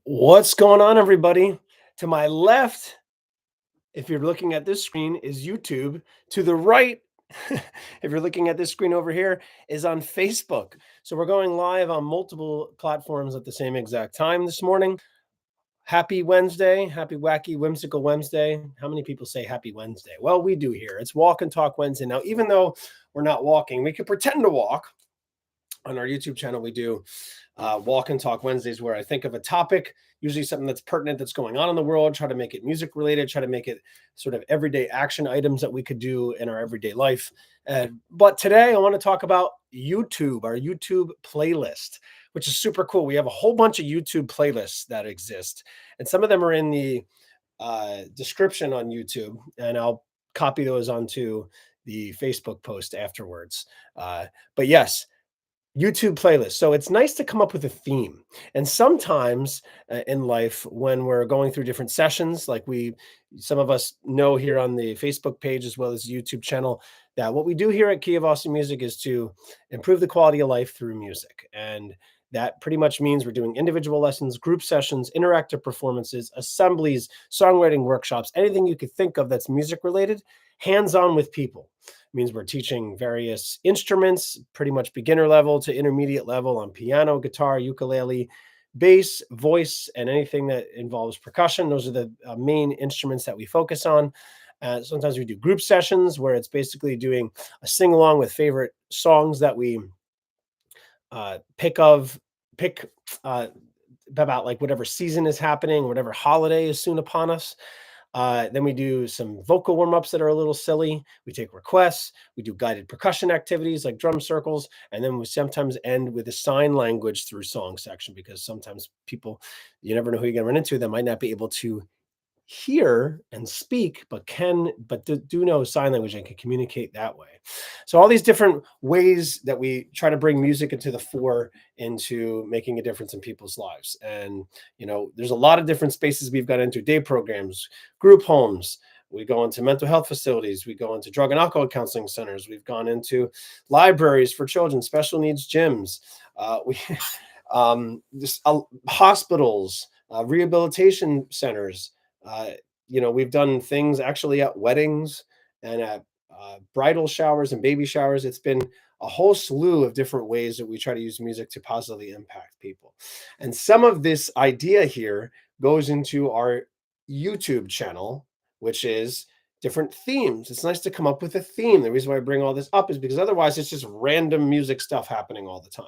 What's going on, everybody? To my left, if you're looking at this screen, is YouTube. To the right, if you're looking at this screen over here, is on Facebook. So we're going live on multiple platforms at the same exact time this morning. Happy Wednesday. Happy wacky whimsical Wednesday. How many people say happy Wednesday? Well, we do here. It's Walk and Talk Wednesday. Now, even though we're not walking, we could pretend to walk. On our YouTube channel, we do Walk and Talk Wednesdays, where I think of a topic, usually something that's pertinent that's going on in the world, try to make it music related, try to make it sort of everyday action items that we could do in our everyday life. But today I want to talk about YouTube, our YouTube playlist, which is super cool. We have a whole bunch of YouTube playlists that exist, and some of them are in the description on YouTube, and I'll copy those onto the Facebook post afterwards. But yes, YouTube playlist. So it's nice to come up with a theme. And sometimes in life, when we're going through different sessions, like some of us know here on the Facebook page as well as the YouTube channel, that what we do here at Key of Awesome Music is to improve the quality of life through music. And that pretty much means we're doing individual lessons, group sessions, interactive performances, assemblies, songwriting workshops, anything you could think of that's music related, hands on with people. Means we're teaching various instruments, pretty much beginner level to intermediate level on piano, guitar, ukulele, bass, voice, and anything that involves percussion. Those are the main instruments that we focus on. Sometimes we do group sessions where it's basically doing a sing along with favorite songs that we pick about like whatever season is happening, whatever holiday is soon upon us. Then we do some vocal warm-ups that are a little silly. We take requests. We do guided percussion activities like drum circles. And then we sometimes end with a sign language through song section, because sometimes people, you never know who you're going to run into, that might not be able to hear and speak, but do know sign language and can communicate that way. So all these different ways that we try to bring music into the fore, into making a difference in people's lives. And there's a lot of different spaces we've got into: day programs, group homes. We go into mental health facilities. We go into drug and alcohol counseling centers. We've gone into libraries for children, special needs gyms. We hospitals, rehabilitation centers. We've done things actually at weddings and at bridal showers and baby showers. It's been a whole slew of different ways that we try to use music to positively impact people. And some of this idea here goes into our YouTube channel, which is different themes. It's nice to come up with a theme. The reason why I bring all this up is because otherwise it's just random music stuff happening all the time.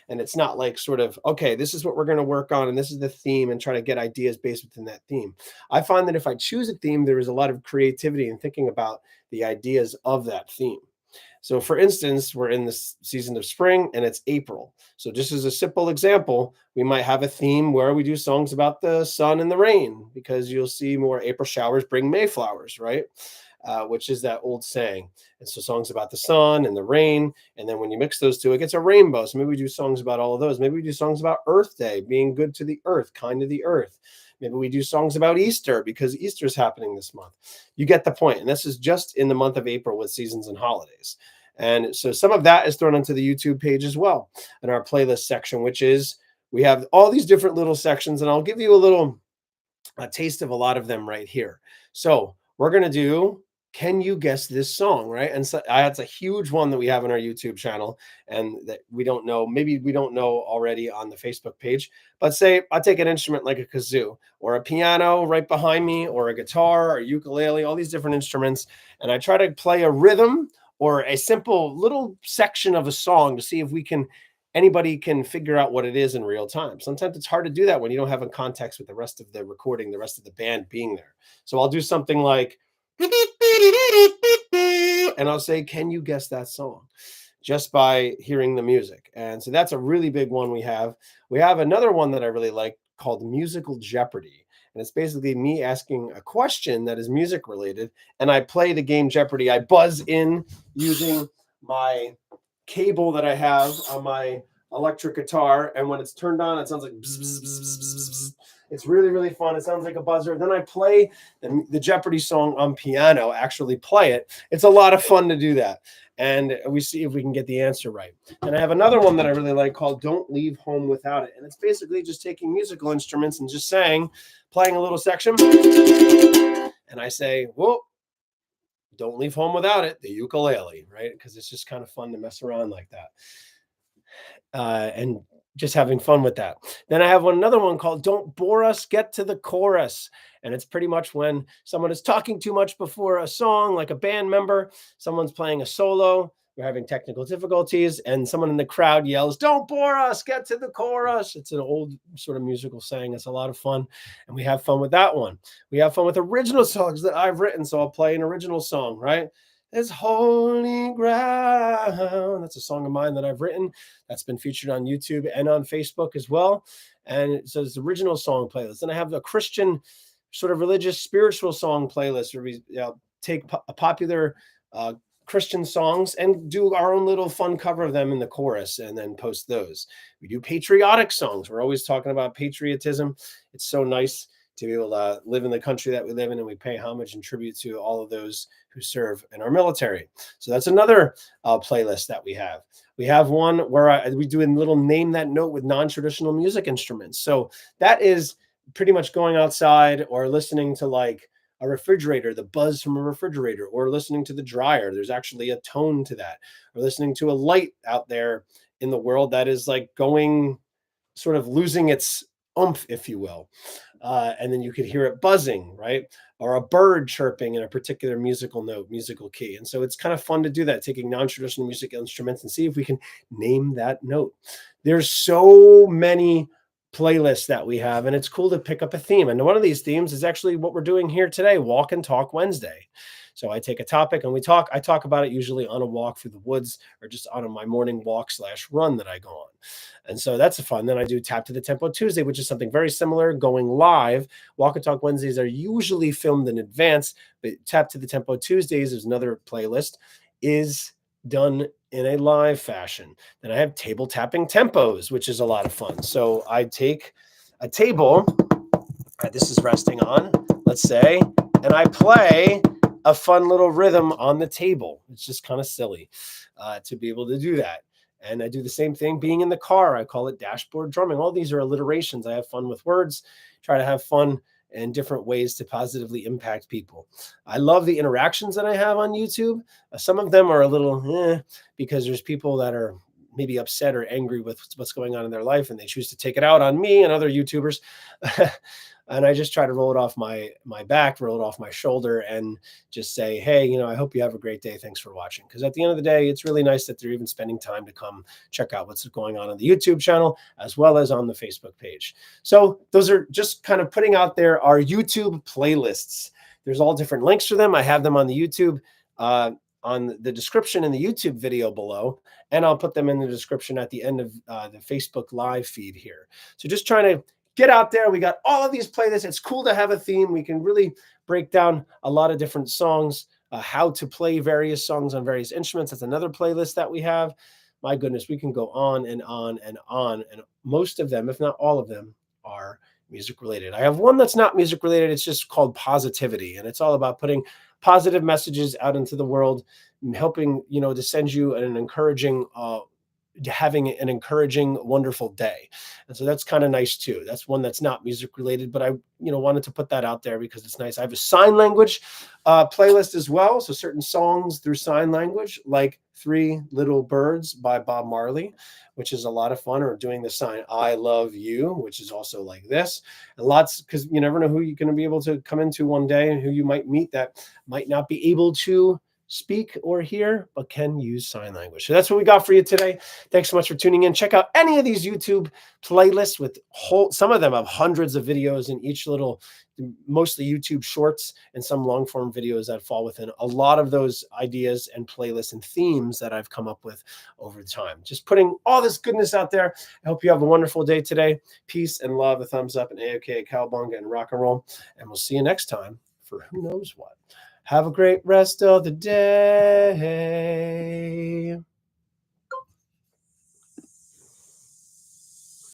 And it's not like sort of, okay, this is what we're going to work on and this is the theme, and try to get ideas based within that theme. I find that if I choose a theme, there is a lot of creativity in thinking about the ideas of that theme. So for instance, we're in this season of spring and it's April. So just as a simple example, we might have a theme where we do songs about the sun and the rain, because you'll see more April showers bring May flowers, right? Which is that old saying. And so songs about the sun and the rain. And then when you mix those two, it gets a rainbow. So maybe we do songs about all of those. Maybe we do songs about Earth Day, being good to the earth, kind to the earth. Maybe we do songs about Easter because Easter is happening this month. You get the point. And this is just in the month of April with seasons and holidays. And so some of that is thrown onto the YouTube page as well, in our playlist section, which is, we have all these different little sections, and I'll give you a taste of a lot of them right here. So we're going to do, can you guess this song, right? And so that's a huge one that we have on our YouTube channel, and that maybe we don't know already on the Facebook page. But say I take an instrument like a kazoo or a piano right behind me, or a guitar or ukulele, all these different instruments, and I try to play a rhythm or a simple little section of a song to see if anybody can figure out what it is in real time. Sometimes it's hard to do that when you don't have a context with the rest of the recording, the rest of the band being there. So I'll do something like, and I'll say, can you guess that song? Just by hearing the music. And so that's a really big one we have. We have another one that I really like called Musical Jeopardy. And it's basically me asking a question that is music related, and I play the game Jeopardy. I buzz in using my cable that I have on my electric guitar, and when it's turned on, it sounds like bzz, bzz, bzz, bzz, bzz, bzz. It's really, really fun. It sounds like a buzzer. Then I play the Jeopardy song on piano, actually play it. It's a lot of fun to do that. And we see if we can get the answer right. And I have another one that I really like called Don't Leave Home Without It. And it's basically just taking musical instruments and just playing a little section. And I say, whoa, don't leave home without it, the ukulele, right? Because it's just kind of fun to mess around like that. And just having fun with that. Then I have another one called Don't Bore Us, Get to the Chorus. And it's pretty much when someone is talking too much before a song, like a band member, someone's playing a solo, we're having technical difficulties, and someone in the crowd yells, don't bore us, get to the chorus. It's an old sort of musical saying. It's a lot of fun, and we have fun with that one. We have fun with original songs that I've written, so I'll play an original song, right? It's holy ground. That's a song of mine that I've written. That's been featured on YouTube and on Facebook as well. And so it's the original song playlist. And I have a Christian sort of religious spiritual song playlist where we take popular Christian songs and do our own little fun cover of them in the chorus and then post those. We do patriotic songs. We're always talking about patriotism. It's so nice to be able to live in the country that we live in, and we pay homage and tribute to all of those who serve in our military. So that's another playlist that we have. We have one where we do a little name that note with non-traditional music instruments. So that is pretty much going outside or listening to like a refrigerator, the buzz from a refrigerator, or listening to the dryer. There's actually a tone to that, or listening to a light out there in the world that is like going, sort of losing its oomph, if you will. And then you could hear it buzzing, right? Or a bird chirping in a particular musical note, musical key. And so it's kind of fun to do that, taking non-traditional music instruments and see if we can name that note. There's so many playlists that we have, and it's cool to pick up a theme. And one of these themes is actually what we're doing here today, Walk and Talk Wednesday. So I take a topic and I talk about it usually on a walk through the woods or just on my morning walk / run that I go on. And so that's fun. Then I do Tap to the Tempo Tuesday, which is something very similar, going live. Walk and Talk Wednesdays are usually filmed in advance, but Tap to the Tempo Tuesdays is another playlist, is done in a live fashion. Then I have table tapping tempos, which is a lot of fun. So I take a table that this is resting on, let's say, and I play a fun little rhythm on the table. It's just kind of silly to be able to do that. And I do the same thing being in the car. I call it dashboard drumming. All these are alliterations. I have fun with words, try to have fun in different ways to positively impact people. I love the interactions that I have on YouTube. Some of them are a little because there's people that are maybe upset or angry with what's going on in their life, and they choose to take it out on me and other YouTubers. And I just try to roll it off my back, roll it off my shoulder, and just say, hey, I hope you have a great day. Thanks for watching. Because at the end of the day, it's really nice that they're even spending time to come check out what's going on the YouTube channel, as well as on the Facebook page. So those are just kind of putting out there our YouTube playlists. There's all different links for them. I have them on the YouTube, on the description in the YouTube video below, and I'll put them in the description at the end of the Facebook live feed here. So just trying to get out there. We got all of these playlists. It's cool to have a theme. We can really break down a lot of different songs, how to play various songs on various instruments. That's another playlist that we have. My goodness, we can go on and on and on. And most of them, if not all of them, are music related. I have one that's not music related. It's just called Positivity. And it's all about putting positive messages out into the world, and helping, to send you an encouraging, having an encouraging, wonderful day. And so that's kind of nice too. That's one that's not music related, but I, wanted to put that out there because it's nice. I have a sign language playlist as well. So certain songs through sign language, like Three Little Birds by Bob Marley, which is a lot of fun, or doing the sign I love you, which is also like this. And lots, because you never know who you're going to be able to come into one day and who you might meet that might not be able to speak or hear, but can use sign language. So that's what we got for you today. Thanks so much for tuning in. Check out any of these YouTube playlists with some of them have hundreds of videos in each little, mostly YouTube shorts and some long form videos that fall within a lot of those ideas and playlists and themes that I've come up with over time. Just putting all this goodness out there. I hope you have a wonderful day today. Peace and love, a thumbs up, and A-OK, cowabunga, and rock and roll. And we'll see you next time for who knows what. Have a great rest of the day.